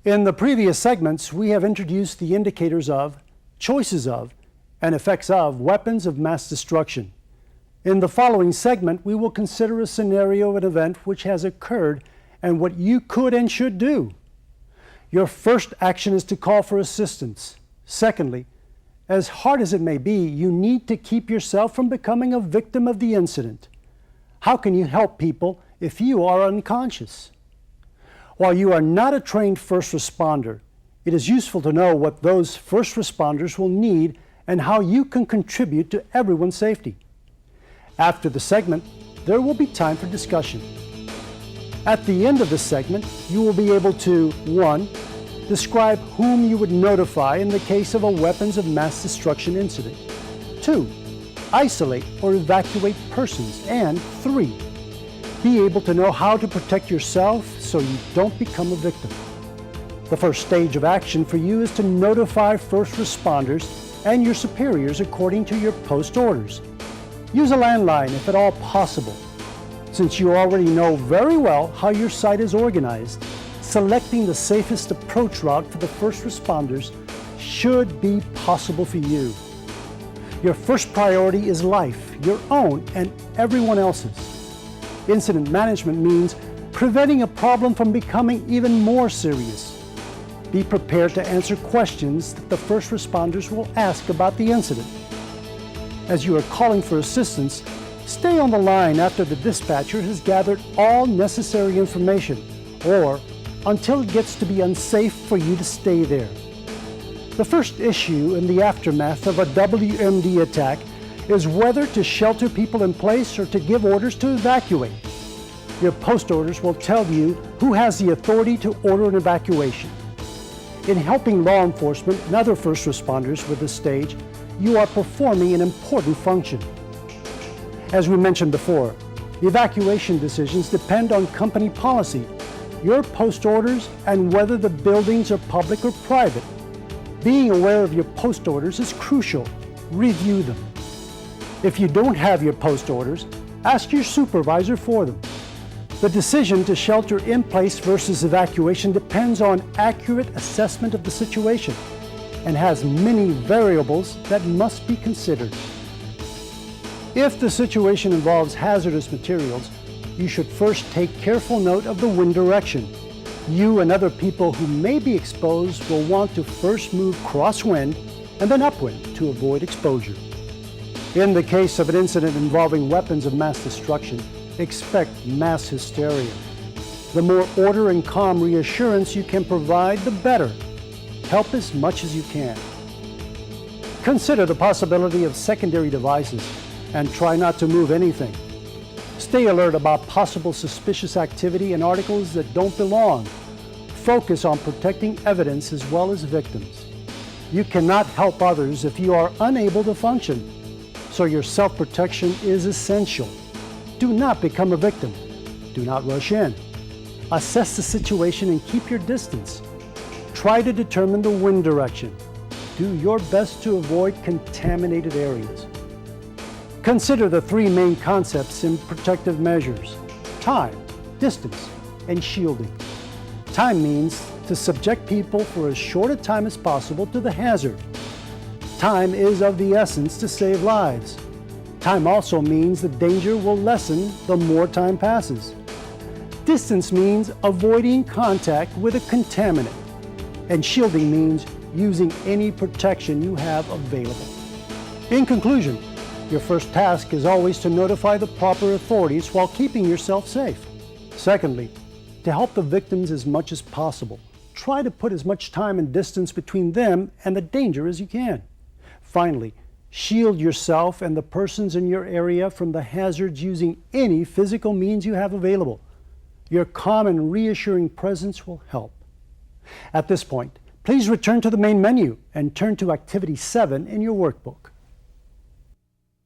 In the previous segments, we have introduced the indicators of, choices of, and effects of weapons of mass destruction. In the following segment, we will consider a scenario of an event which has occurred and what you could and should do. Your first action is to call for assistance. Secondly, as hard as it may be, you need to keep yourself from becoming a victim of the incident. How can you help people if you are unconscious? While you are not a trained first responder, it is useful to know what those first responders will need and how you can contribute to everyone's safety. After the segment, there will be time for discussion. At the end of the segment, you will be able to 1. Describe whom you would notify in the case of a weapons of mass destruction incident. 2. Isolate or evacuate persons. And 3. Be able to know how to protect yourself so you don't become a victim. The first stage of action for you is to notify first responders and your superiors according to your post orders. Use a landline if at all possible. Since you already know very well how your site is organized, selecting the safest approach route for the first responders should be possible for you. Your first priority is life, your own and everyone else's. Incident management means preventing a problem from becoming even more serious. Be prepared to answer questions that the first responders will ask about the incident. As you are calling for assistance, stay on the line after the dispatcher has gathered all necessary information or until it gets to be unsafe for you to stay there. The first issue in the aftermath of a WMD attack is whether to shelter people in place or to give orders to evacuate. Your post orders will tell you who has the authority to order an evacuation. In helping law enforcement and other first responders with this stage, you are performing an important function. As we mentioned before, the evacuation decisions depend on company policy, your post orders, and whether the buildings are public or private. Being aware of your post orders is crucial. Review them. If you don't have your post orders, ask your supervisor for them. The decision to shelter in place versus evacuation depends on accurate assessment of the situation and has many variables that must be considered. If the situation involves hazardous materials, you should first take careful note of the wind direction. You and other people who may be exposed will want to first move crosswind and then upwind to avoid exposure. In the case of an incident involving weapons of mass destruction, expect mass hysteria. The more order and calm reassurance you can provide, the better. Help as much as you can. Consider the possibility of secondary devices and try not to move anything. Stay alert about possible suspicious activity and articles that don't belong. Focus on protecting evidence as well as victims. You cannot help others if you are unable to function, so your self-protection is essential. Do not become a victim. Do not rush in. Assess the situation and keep your distance. Try to determine the wind direction. Do your best to avoid contaminated areas. Consider the 3 main concepts in protective measures: time, distance, and shielding. Time means to subject people for as short a time as possible to the hazard. Time is of the essence to save lives. Time also means the danger will lessen the more time passes. Distance means avoiding contact with a contaminant. And shielding means using any protection you have available. In conclusion, your first task is always to notify the proper authorities while keeping yourself safe. Secondly, to help the victims as much as possible, try to put as much time and distance between them and the danger as you can. Finally, shield yourself and the persons in your area from the hazards using any physical means you have available. Your calm and reassuring presence will help. At this point, please return to the main menu and turn to Activity 7 in your workbook.